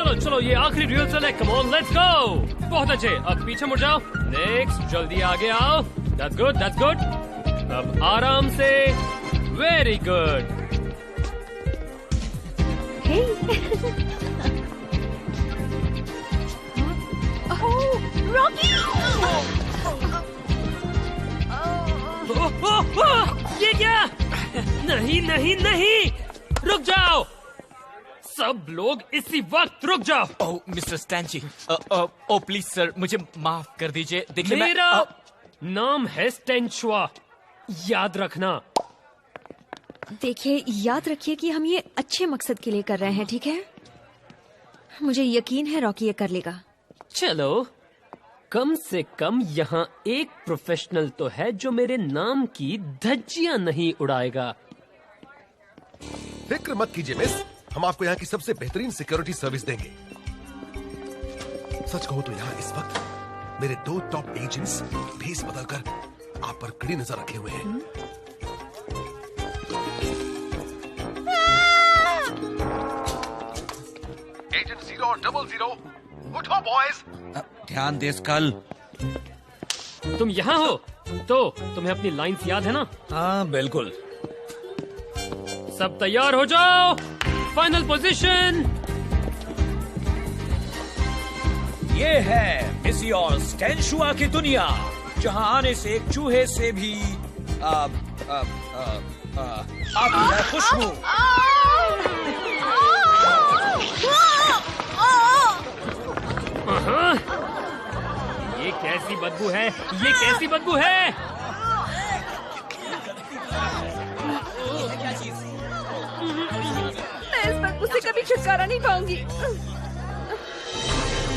चलो चलो, ये आखिरी रिहर्सल है। Come on, let's go. बहुत अच्छे, अब पीछे मुड़ जाओ। नेक्स्ट, जल्दी आगे आओ। That's good, that's good. अब आराम से। Very good. रॉकी! ये क्या? नहीं नहीं नहीं, रुक जाओ सब लोग, इसी वक्त रुक जाओ। ओह मिस्टर स्टैंची, ओ प्लीज सर, मुझे माफ कर दीजिए। देखिए मेरा नाम है स्टेंचुआ, याद रखना। देखिए, याद रखिए कि हम ये अच्छे मकसद के लिए कर रहे हैं, ठीक है? मुझे यकीन है रॉकी ये कर लेगा। चलो, कम से कम यहाँ एक प्रोफेशनल तो है जो मेरे नाम की धज्जियां नहीं उड़ाएगा। फिक्र मत कीजिए मिस, हम आपको यहाँ की सबसे बेहतरीन सिक्योरिटी सर्विस देंगे। सच कहो तो यहाँ इस वक्त मेरे 2 टॉप एजेंट्स भेस बदलकर आप पर कड़ी नजर रखे हुए हैं। एजेंट 0 और 00, उठो बॉयज। ध्यान दे स्कल। तुम यहाँ हो तो तुम्हें अपनी लाइंस याद है ना? हाँ बिल्कुल। सब तैयार हो जाओ। Final position. ये है मिसियोर स्टेंचुआ की दुनिया, जहाँ आने से एक चूहे से भी आती है खुशबू। ये कैसी बदबू है? ये कैसी बदबू है? मैं इस बदबू से कभी छुटकारा नहीं पाऊंगी।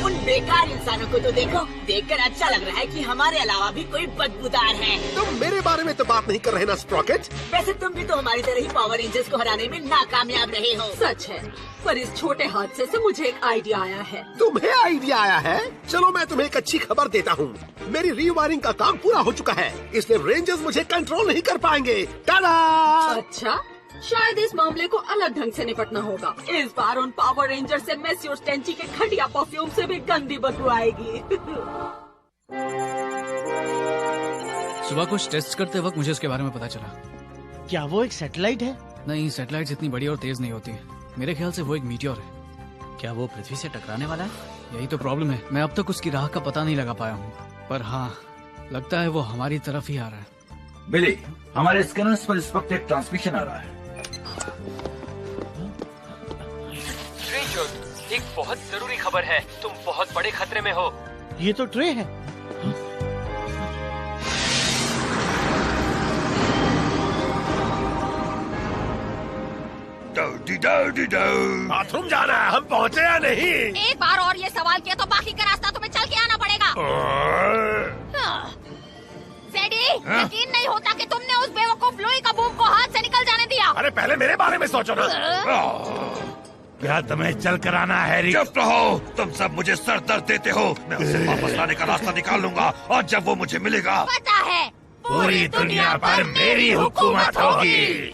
उन बेकार इंसानों को तो देखो, देखकर अच्छा लग रहा है कि हमारे अलावा भी कोई बदबूदार है। तुम मेरे बारे में तो बात नहीं कर रहे ना स्प्रॉकेट। वैसे तुम भी तो हमारी तरह ही पावर रेंजर्स को हराने में नाकामयाब रहे हो। सच है, पर इस छोटे हादसे से मुझे एक आइडिया आया है। तुम्हें आइडिया आया है? चलो मैं तुम्हें एक अच्छी खबर देता हूँ। मेरी रीवायरिंग का काम पूरा हो चुका है, इसलिए रेंजर्स मुझे कंट्रोल नहीं कर पाएंगे। टाडा! अच्छा, शायद इस मामले को अलग ढंग से निपटना होगा। इस बार उन पावर रेंजर से मेसी और स्टेंची के घटिया परफ्यूम से भी गंदी बदबू आएगी। सुबह कुछ टेस्ट करते वक्त मुझे उसके बारे में पता चला। क्या वो एक सैटेलाइट है? नहीं, सैटेलाइट इतनी बड़ी और तेज नहीं होती। मेरे ख्याल से वो एक मीटियोर है। क्या वो पृथ्वी से टकराने वाला है? यही तो प्रॉब्लम है, मैं अब तक उसकी राह का पता नहीं लगा पाया हूँ। पर हाँ, लगता है वो हमारी तरफ ही आ रहा है। बिली, हमारे स्कैनर्स पर इस वक्त एक ट्रांसमिशन आ रहा है। एक बहुत जरूरी खबर है, तुम बहुत बड़े खतरे में हो। ये तो ट्रे है। बाथरूम जाना है, हम पहुँचे या नहीं? एक बार और ये सवाल किया तो बाकी का रास्ता तुम्हें चल के आना पड़ेगा। ज़ेडी, यकीन नहीं होता कि तुमने उस बेवकूफ लुई का बूम को हाथ से निकल जाने दिया। अरे पहले मेरे बारे में सोचो ना। क्या तुम्हें चल कर आना है हैरी? चुप रहो, तुम सब मुझे सर दर्द देते हो। मैं उसे वापस लाने का रास्ता निकाल लूंगा, और जब वो मुझे मिलेगा पता है पूरी दुनिया पर मेरी हुकूमत होगी।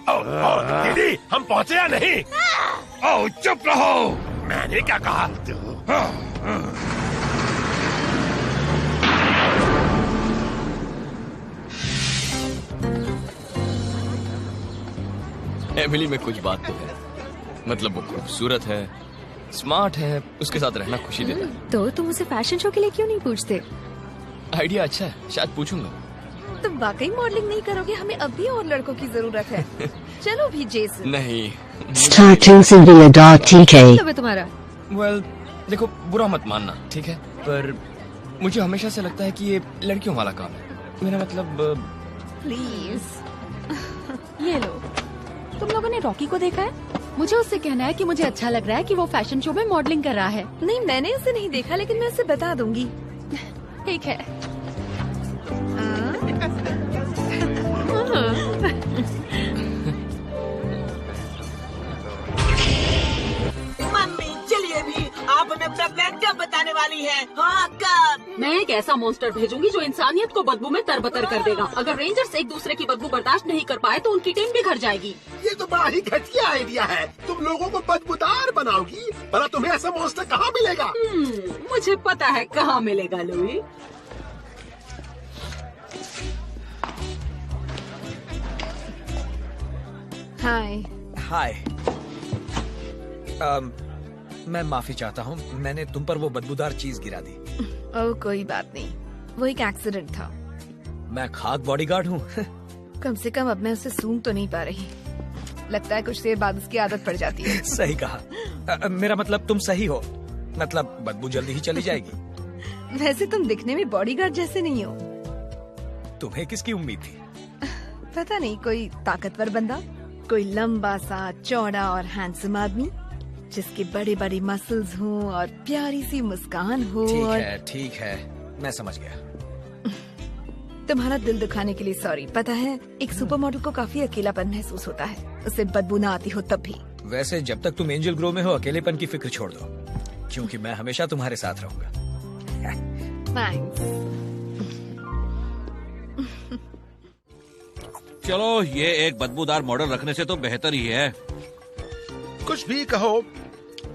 दीदी, हम पहुँचे या नहीं? ओ, चुप रहो, मैंने क्या कहा? एमिली में कुछ बात तो है, मतलब वो खूबसूरत है, स्मार्ट है, उसके साथ रहना खुशी देता है। तो तुम उसे फैशन शो के लिए क्यों नहीं पूछते? आइडिया अच्छा है, शायद पूछूंगा। तुम वाकई मॉडलिंग नहीं करोगे? हमें अब भी और लड़कों की जरूरत है। चलो भी जेसन। नहीं। मतलब है तुम्हारा? वेल, देखो बुरा मत मानना, ठीक है, पर मुझे हमेशा से लगता है कि ये लड़कियों वाला काम है। मेरा मतलब प्लीज। ये लो, तुम लोगों ने रॉकी को देखा है? मुझे उससे कहना है कि मुझे अच्छा लग रहा है कि वो फैशन शो में मॉडलिंग कर रहा है। नहीं, मैंने उसे नहीं देखा, लेकिन मैं उसे बता दूंगी। ठीक है। मम्मी चलिए भी, आप हमें अपना प्लान कब बताने वाली है? हाँ कब? मैं एक ऐसा मॉन्स्टर भेजूंगी जो इंसानियत को बदबू में तरबतर कर देगा। अगर रेंजर्स एक दूसरे की बदबू बर्दाश्त नहीं कर पाए तो उनकी टीम बिखर जाएगी। ये तो बड़ा ही घटिया आइडिया है। तुम लोगों को बदबूदार बनाओगी भला तुम्हें ऐसा मॉन्स्टर कहाँ मिलेगा? मुझे पता है कहाँ मिलेगा लुई। हाय। हाय। मैं माफी चाहता हूँ, मैंने तुम पर वो बदबूदार चीज गिरा दी। ओह कोई बात नहीं, वो एक एक्सीडेंट था। मैं खाक बॉडीगार्ड हूँ। कम से कम अब मैं उसे सूंघ तो नहीं पा रही। लगता है कुछ देर बाद उसकी आदत पड़ जाती है। सही कहा। मेरा मतलब तुम सही हो, मतलब बदबू जल्दी ही चली जाएगी। वैसे तुम दिखने में बॉडीगार्ड जैसे नहीं हो। तुम्हें किसकी उम्मीद थी? पता नहीं, कोई ताकतवर बंदा, कोई लंबा सा चौड़ा और हैंडसम आदमी जिसके बड़े बड़े मसल्स हों और प्यारी सी मुस्कान हो। ठीक है, मैं समझ गया। तुम्हारा दिल दुखाने के लिए सॉरी। पता है, एक सुपर मॉडल को काफी अकेलापन महसूस होता है, उसे बदबू ना आती हो तब भी। वैसे जब तक तुम एंजल ग्रो में हो, अकेलेपन की फिक्र छोड़ दो, क्योंकि मैं हमेशा तुम्हारे साथ रहूंगा। थैंक्स। चलो, ये एक बदबूदार मॉडल रखने से तो बेहतर ही है। कुछ भी कहो,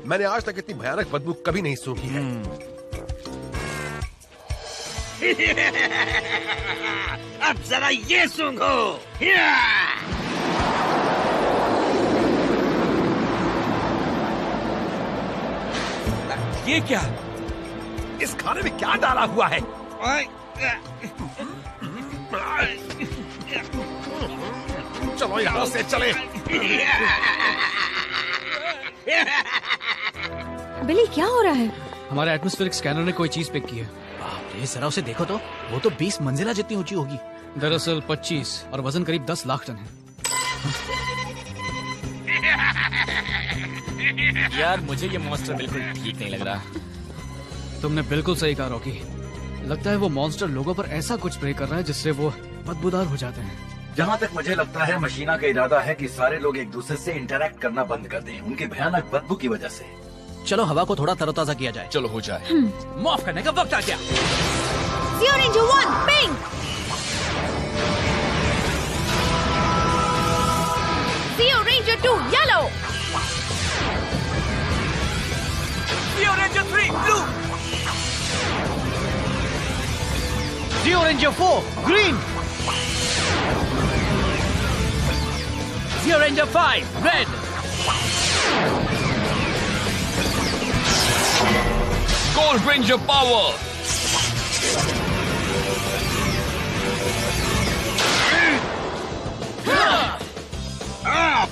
मैंने आज तक इतनी भयानक बदबू कभी नहीं सूंघी है। अब जरा ये सूंघो। ये क्या? इस खाने में क्या डाला हुआ है? चलो यहाँ से चले। बिली, क्या हो रहा है? हमारे एटमॉस्फेरिक स्कैनर ने कोई चीज पिक की है। बाप रे, जरा उसे देखो तो, वो तो 20 मंजिला जितनी ऊंची होगी। दरअसल 25 और वजन करीब 10 लाख टन है। यार मुझे ये मॉन्स्टर बिल्कुल ठीक नहीं लग रहा। तुमने बिल्कुल सही कहा रॉकी। लगता है वो मॉन्स्टर लोगों पर ऐसा कुछ स्प्रे कर रहा है जिससे वो बदबूदार हो जाते हैं। जहाँ तक मुझे लगता है, मशीना का इरादा है कि सारे लोग एक दूसरे से इंटरैक्ट करना बंद कर दें, उनकी भयानक बदबू की वजह से। चलो हवा को थोड़ा तरोताजा किया जाए। चलो हो जाए। माफ करने का वक्त आ गया। Zero Ranger 1, pink! Zero Ranger 2, yellow! Zero Ranger 3, blue! Zero Ranger 4, green! Zero Ranger 5, red! Gold Ranger power!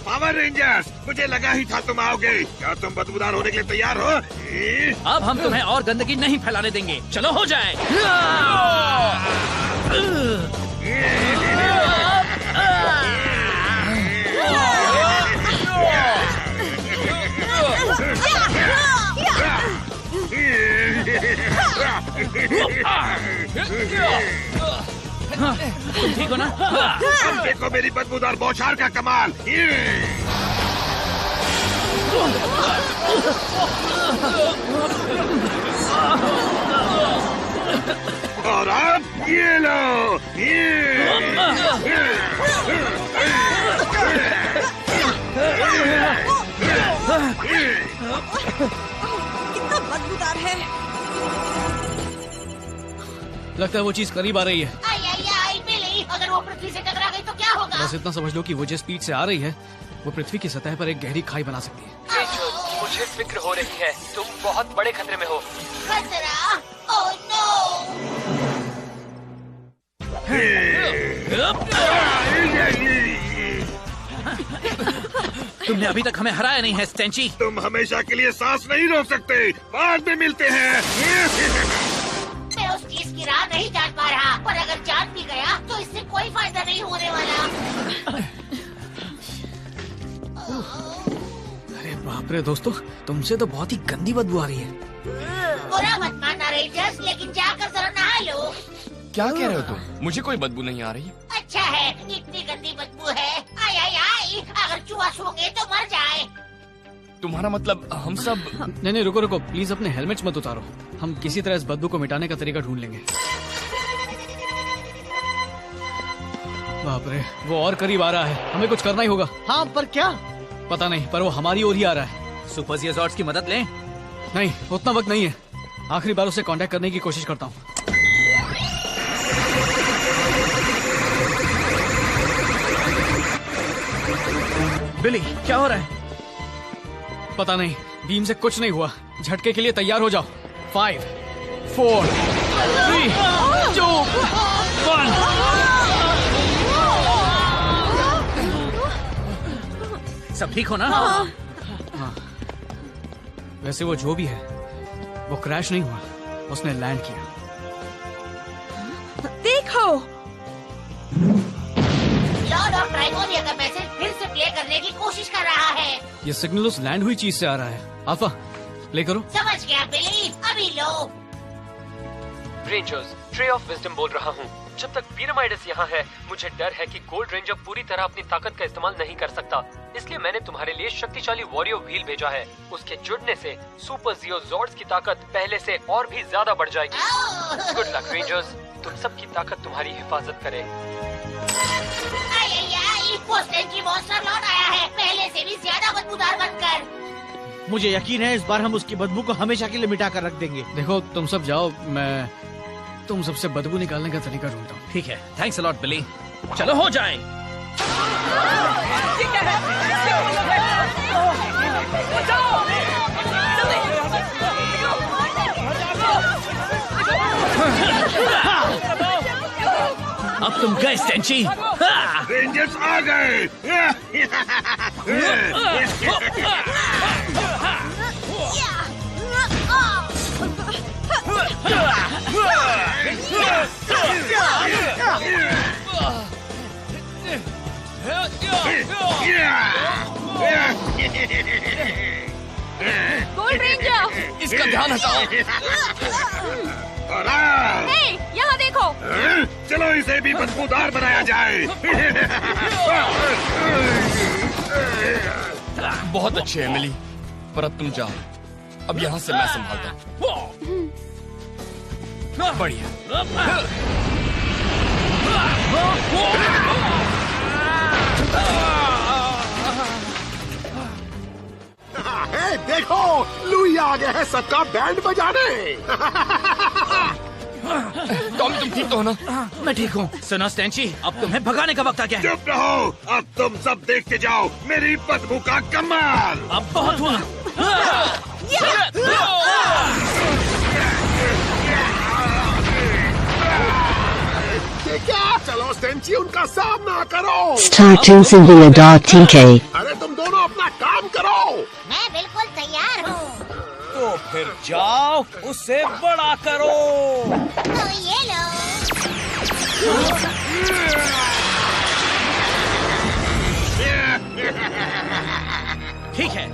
Power rangers, मुझे लगा ही था तुम आओगे। क्या तुम बदबूदार होने के लिए तैयार हो? अब हम तुम्हें और गंदगी नहीं फैलाने देंगे। चलो हो जाए। तुम ठीक हो ना? अब देखो मेरी बदबूदार बौछार का कमाल। और अब ये लो। कितना बदबूदार है। लगता है वो चीज करीब आ रही है। आई बिली, अगर वो पृथ्वी से टकरा गई तो क्या होगा? बस इतना समझ लो कि वो जिस स्पीड से आ रही है, वो पृथ्वी की सतह पर एक गहरी खाई बना सकती है। मुझे फिक्र हो रही है, तुम बहुत बड़े खतरे में हो। खतरा? Oh no! तुमने अभी तक हमें हराया नहीं है स्टेंची। तुम हमेशा के लिए सांस नहीं रोक सकते, बाद में मिलते हैं। मैं उस चीज की राह नहीं जान पा रहा, पर अगर जान भी गया तो इससे कोई फायदा नहीं होने वाला। अरे बाप रे दोस्तों, तुमसे तो बहुत ही गंदी बदबू आ रही है। बुरा मत मानना रेंजर्स, लेकिन जाकर जरा नहा लो। क्या कह रहे हो तुम? मुझे कोई बदबू नहीं आ रही। अच्छा है, इतनी गंदी बदबू है। आई आई आई, अगर चूहा सूंघे तो मर जाए। तुम्हारा मतलब हम सब? नहीं रुको रुको, प्लीज अपने हेलमेट्स मत उतारो। हम किसी तरह इस बदबू को मिटाने का तरीका ढूंढ लेंगे। बाप रे, वो और करीब आ रहा है, हमें कुछ करना ही होगा। हाँ, पर क्या? पता नहीं, पर वो हमारी ओर ही आ रहा है। सुपर जियोजॉर्ड्स की मदद लें? नहीं, उतना वक्त नहीं है। आखिरी बार उसे कांटेक्ट करने की कोशिश करता हूँ। बिली, क्या हो रहा है? पता नहीं, बीम से कुछ नहीं हुआ। झटके के लिए तैयार हो जाओ। 5, 4, 3, 2, 1। सब ठीक हो ना? हाँ। वैसे वो जो भी है, वो क्रैश नहीं हुआ, उसने लैंड किया। देखो, लॉर्ड ऑफ ट्राइगोनिया का मैसेज फिर से प्ले करने की कोशिश कर रहा है। ये सिग्नल उस लैंड हुई चीज से आ रहा है। अल्फा, प्ले करो। समझ गया बिली, अभी लो। रेंजर्स, ट्रे ऑफ विजडम बोल रहा हूँ। जब तक पीरामाइडस यहाँ है, मुझे डर है कि गोल्ड रेंजर पूरी तरह अपनी ताकत का इस्तेमाल नहीं कर सकता। इसलिए मैंने तुम्हारे लिए शक्तिशाली वॉरियर व्हील भेजा है। उसके जुड़ने से सुपर जियोजॉर्ड्स की ताकत पहले से और भी ज्यादा बढ़ जाएगी। गुड लक रेंजर्स, तुम सबकी ताकत तुम्हारी हिफाजत करे। वो स्टेंची मॉन्स्टर लौट आया है, पहले से भी ज्यादा बदबूदार बनकर। मुझे यकीन है इस बार हम उसकी बदबू को हमेशा के लिए मिटा कर रख देंगे। देखो, तुम सब जाओ, मैं तुम सबसे बदबू निकालने का तरीका ढूंढता हूँ। ठीक है, थैंक्स अ लॉट बिली। चलो हो जाए। अब तुम गए स्टेंची। रेंजर्स आ गए। गोल्ड रेंजर, इसका ध्यान हटाओ। हे, यहाँ देखो। चलो इसे भी बदबूदार बनाया जाए। बहुत अच्छे एमिली, पर अब तुम जाओ। अब यहाँ से मैं संभालता हूँ। बढ़िया। हे, देखो, लुई आ गया है सबका बैंड बजाने। टॉमी, तुम ठीक तो हो ना? मैं ठीक हूँ। सुनो स्टेंची, अब तुम्हें भगाने का वक्त आ गया है। चुप रहो, अब तुम सब देखते जाओ मेरी बदबू का कमाल। अब बहुत हुआ। क्या? चलो स्टेंची, उनका सामना करो। Starting Singular.tk। अरे तुम दोनों अपना काम करो। मैं बिल्कुल तैयार हूँ। तो फिर जाओ, उसे बड़ा करो। तो ये लो। ठीक है,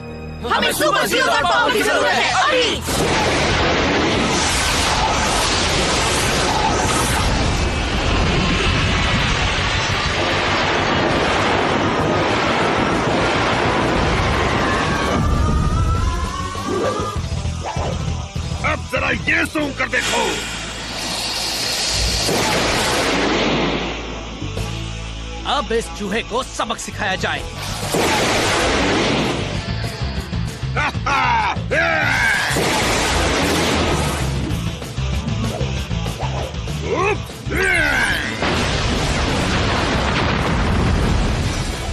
हमें सुपर जियोजॉर्ड पावर की जरूरत है, अभी। अब जरा ये सूंघ कर देखो। अब इस चूहे को सबक सिखाया जाए।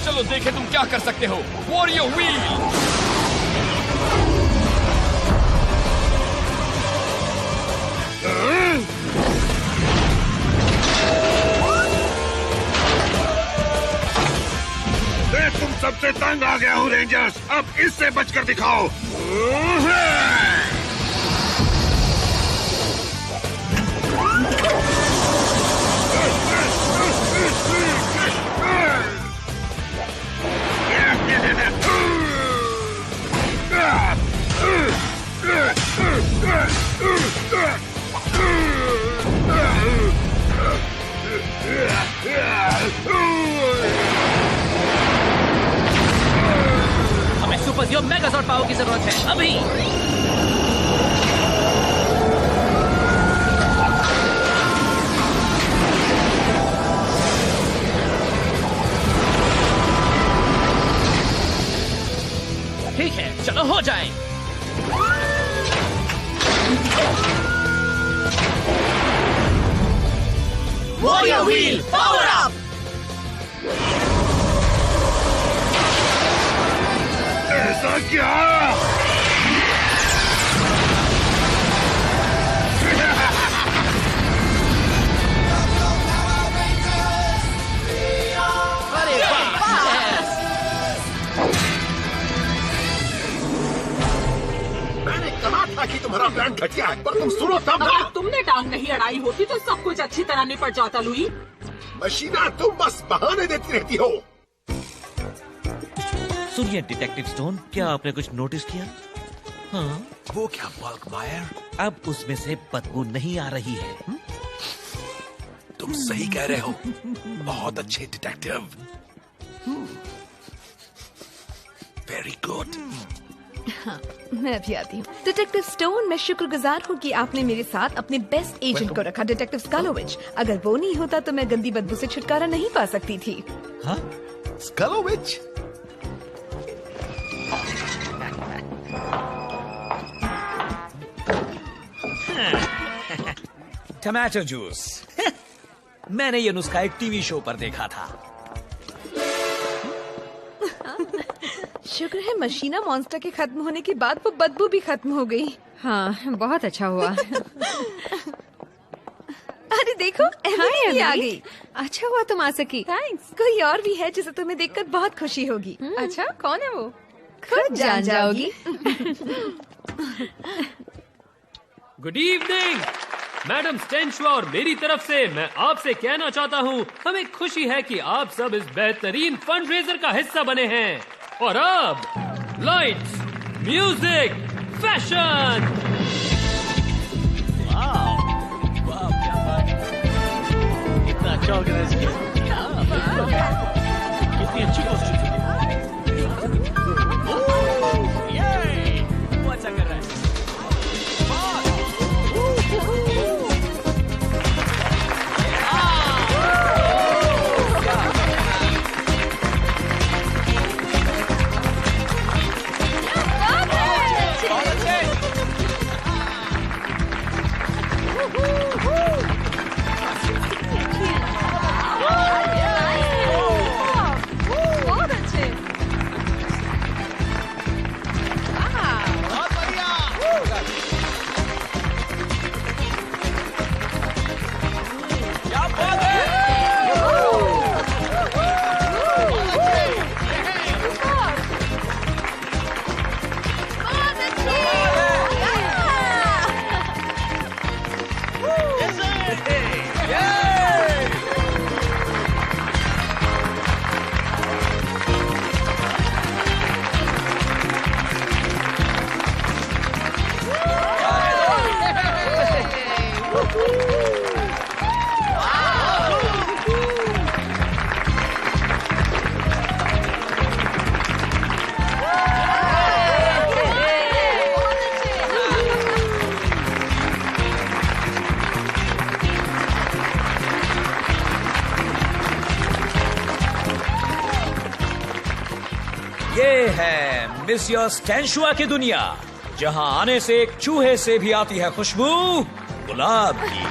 चलो देखें तुम क्या कर सकते हो। Warrior wheel. मैं तुम सबसे तंग आ गया हूँ रेंजर्स, अब इससे बचकर दिखाओ। हमें सुपर जियो मेगाजॉर्ड पावर की जरूरत है, अभी। ठीक है, चलो हो जाए। Warrior wheel power up. ऐसा क्या? मैंने कहा था कि तुम्हारा प्लान घटिया है, पर तुम सुनो तब ना। अगर तुमने टांग नहीं अड़ाई होती तो सब कुछ अच्छी तरह निपट जाता लुई। मशीना, तुम बस बहाने देती रहती हो। सुनिए डिटेक्टिव स्टोन, क्या आपने कुछ नोटिस किया? हाँ, वो क्या बल्कमायर? अब उसमें से बदबू नहीं आ रही है। तुम सही कह रहे हो, बहुत अच्छे डिटेक्टिव। Very good. हाँ, मैं भी आती हूँ। डिटेक्टिव स्टोन, मैं शुक्रगुजार हूँ कि आपने मेरे साथ अपने बेस्ट एजेंट को रखा, डिटेक्टिव स्कालोविच। अगर वो नहीं होता तो मैं गंदी बदबू से छुटकारा नहीं पा सकती थी। हाँ? स्कालोविच? Tomato juice. मैंने ये नुस्खा एक टीवी शो पर देखा था। शुक्र है मशीना मॉन्स्टर के खत्म होने के बाद वो बदबू भी खत्म हो गई। हाँ, बहुत अच्छा हुआ। अरे देखो, एमिली भी आ गई। अच्छा हुआ तुम आ सकी। थैंक्स। कोई और भी है जिसे तुम्हें देखकर बहुत खुशी होगी। अच्छा, कौन है वो? खुद जान जाओगी। गुड इवनिंग मैडम स्टेंशुआ, और मेरी तरफ से मैं आपसे कहना चाहता हूँ, हमें खुशी है कि आप सब इस बेहतरीन फंडरेजर का हिस्सा बने हैं। और अब लाइट्स, म्यूजिक, फैशन। कितना अच्छा ऑर्गेनाइज किया। कितनी अच्छी कॉस्ट्यूम है। वो अच्छा कर रहा है। ये है मिसियर स्टेंशुआ की दुनिया, जहां आने से एक चूहे से भी आती है खुशबू गुलाब की।